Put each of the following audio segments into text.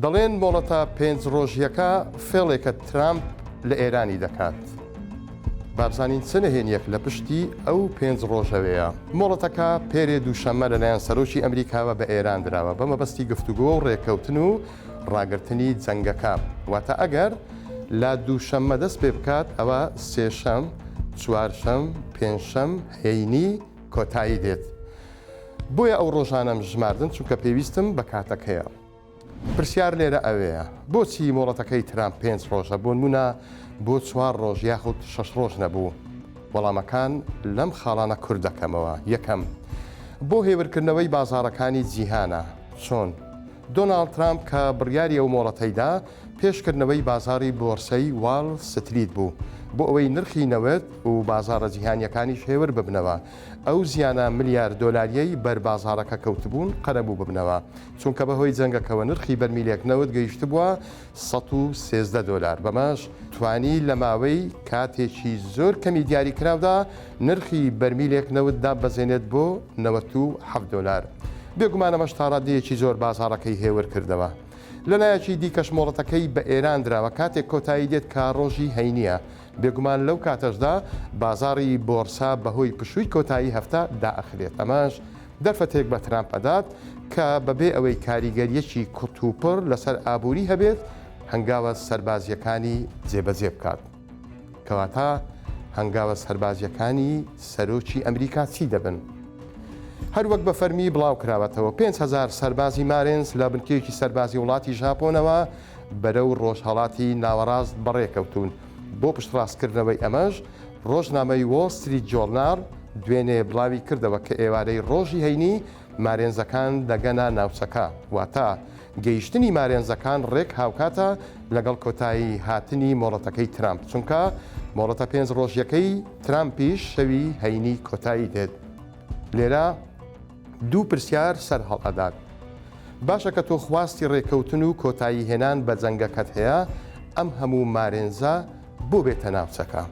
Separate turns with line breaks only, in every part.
دەڵێن مۆڵەتە پێنج ڕۆژیەکە فێڵێکە ترامپ لە ئێرانی دەکات. بابزانین چ نهێنیەک لە پشتی ئەو پێنج ڕۆژەوەیە. مۆڵەتەکە پێرێ دووشەممە لەلایەن سەرۆکی ئەمریکاوە بە ئێران درراوە بە مەبەستی گفتوگۆ و ڕێککەوتن و ڕاگررتنی جەنگەکە. واتە ئەگەر لە دووشەممە دەست پێ بکات ئەوە سێشەم، چوارشەم، پێنجشەم هەینی کۆتایی دێت. بۆیە ئەو ڕۆژانەم ژماردن چونکە پێویستم بە کاتەکەیە. پرسیار لێرە ئەوەیە بۆچی مۆڵەتەکەی ترامپ پێنج ڕۆژە بۆ نمونە بۆ چوار ڕۆژ یاخود شەش ڕۆژ نەبوو. وەڵامەکان لەم خاڵانە کوور دەکەمەوە. یەکەم بۆ هێورکردنەوەی بازاڕەکانی جیهانە. چۆن دۆناڵد ترامپ کە بڕیاری ئەو مۆڵەتەیدا پێشکردنەوەی بازاری بۆرسەی واڵ ستریت بوو بۆ ئەوەی نرخی نەوت و بازارە جیهانیەکانی شێور ببنەوە. ئەو زیانە ملیار دۆلاریەی بەربازارەکە کەوتبوون قەرەبوو ببنەوە چونکە بەهۆی جەنگەکەوە نرخی بەرمیلێک نەوت گەیشت بووە $113. بەمەش توانی لە ماوەی کاتێکی زۆر کەمی دیاری کراودا نرخی بەرمیلێک نەوتدا بەزێنێت بۆ $97. بێگومانە ئەمەش تا ڕادەیەکی زۆر بازارەکەی هێور کردەوە. لەلایەکی دیکەش مۆڵەتەکەی بە ئێران درراوە کاتێک کۆتایی دێت کا ڕۆژی هەینیە. بێگومان لەو کاتەشدا بازاری بۆرسا بەهۆی پشووی کۆتایی هەفتە دائەخرێت. ئەمەش دەرفەتێک بە ترامپ ئەدات کە بەبێ ئەوەی کاریگەریەکی کورتوپڕ لەسەر ئابووری هەبێت هەنگاوە سەربازیەکانی جێبەجێ بکات. کەواتە هەنگاوە سەربازیەکانی سەرۆکی ئەمریکا چی دەبن؟ هەروەک بە فەرمی بڵاو کراوەتەوە 5,000 سەربازی مارێنس لە بنکەیەکی سەربازی وڵاتی ژاپۆنەوە بەرەو ڕۆژهەڵاتی ناوەڕاست بەڕێکەوتون. بۆ پشتڕاستکردنەوەی ئەمەش ڕۆژنامەی وۆڵ ستریت جۆرنال دوێنێ بڵاوی کردەوە کە ئێوارەی ڕۆژی هەینی مارێنزەکان دەگەنە ناوچەکە. واتە گەیشتنی مارێنزەکان ڕێک هاوکاتە لەگەڵ کۆتایی هاتنی مۆڵەتەکەی ترامپ چونکە مۆڵەتە پێنج ڕۆژیەکەی ترامپیش شەوی هەینی کۆتایی دێت. لێرە دوو پرسیار سەر هەڵئەدات. باشە کە تۆ خواستی ڕێکەوتن و کۆتایی هێنان بە جەنگەکەت هەیە ئەم هەموو مارێنزە بۆ بێتە ناوچەکە.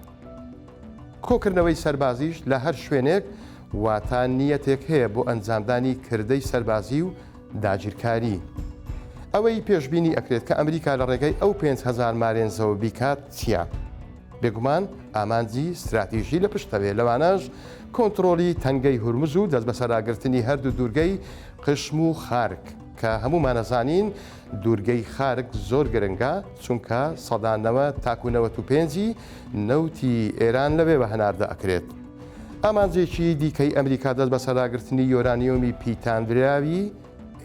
کۆکردنەوەی سەربازیش لە هەر شوێنێک واتە نیەتێک هەیە بۆ ئەنجامدانی کردەی سەربازی و داگیرکاری. ئەوەی پێشبینی ئەکرێت کە ئەمریکا لە ڕێگەی ئەو 5,000 مارێنزەوە بیکات چییە؟ بێگومان ئامانجی استراتیژی لە پشتەوێ لەوانەش کۆنتترۆلی تەنگەی هورمز و دەست بەسەراگرتنی هەردوو دوورگەی قشم و خارک کە هەمومانەزانین دوورگەی خارک زۆر گرنگە چونکە سەدانەوە تاکوونەوە و پێنجی نەوتی ئێران لەوێ بە هەناردە ئەکرێت. ئامانجێکی دیکەی ئەمریکا دەست بەسەراگرتنی یۆرانیۆمی پیتاندراوی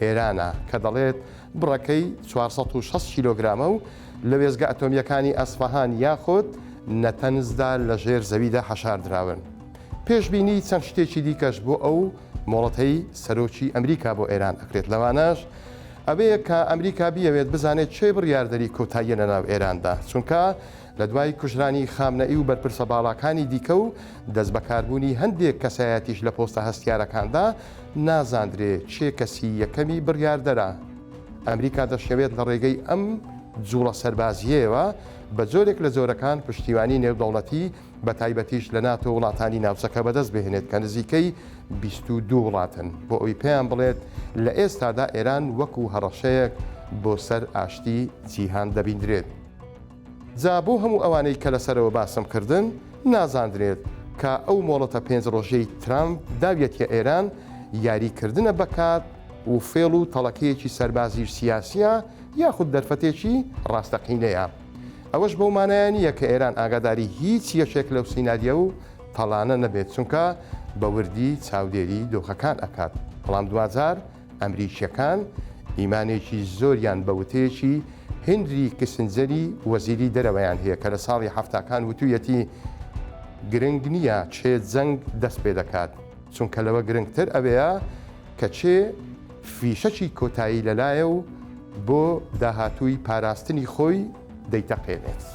ئێرانە کە دەڵێت بڕەکەی 460 کیلۆگرامە و لە وێزگە ئەتۆمیەکانی ئەسفەهان یاخود نەتەنزدا لە ژێر زەویدا حەشاردراون. پێشبینی چەند شتێکی دیکەش بۆ ئەو مۆڵەتەی سەرۆکی ئەمریکا بۆ ئێران ئەکرێت. لەوانەش ئەبەیە کە ئەمریکا بیەوێت بزانێت چێ بڕیاردەری کۆتاییە لە ناو ئێراندا چونکە لە دوای کوژرانی خامنەئی و بەرپرسە باڵاکانی دیکە و دەست بەکاربوونی هەندێک کەسایەتیش لە پۆستە هەستیارەکاندا نازاندرێت چێ کەسی یەکەمی بڕیاردەرە. ئەمریکا دەشەوێت لە ڕێگەی ئەم جوڵە سەربازیەوە بە جۆرێک لە جۆرەکان پشتیوانی نێودەوڵەتی بە تایبەتیش لە ناتۆ وڵاتانی ناوچەکە بەدەست بهێنێت کە نزیکەی 22 وڵاتن بۆ ئەوی پێیان بڵێت لە ئێستادا ئێران وەکو هەڕەشەیەک بۆ سەر ئاشتی جیهان دەبیندرێت. جا بۆ هەموو ئەوانەی کە لەسەرەوە باسم کردن نازاندرێت کە ئەو مۆڵەتە پێنج ڕۆژەی ترامپ داویەتە ئێران یاریکردنە بەکات و فێڵ و تەڵەکەیەکی سەربازیش سیاسیە یاخود دەرفەتێکی ڕاستەقینەیە. ئەوەش بەو مانایە نییە کە ئێران ئاگاداری هیچ یەکێک لەو سیناریە و تەڵانە نەبێت چونکە بە وردی چاودێری دۆخەکان ئەکات. بەڵام دوجار ئەمریکیەکان ئیمانێکی زۆریان بە وتەیەکی هێنری کیسنجەری وەزیری دەرەوەیان هەیە کە لە ساڵی هەفتاکان وتوویەتی گرنگ نییە چێ جەنگ دەست پێ دەکات چونکە لەوە گرنگتر ئەوەیە کە چێ فیشەکی کۆتایی لەلایە و بۆ داهاتووی پاراستنی خۆی دەیتەقێنێت.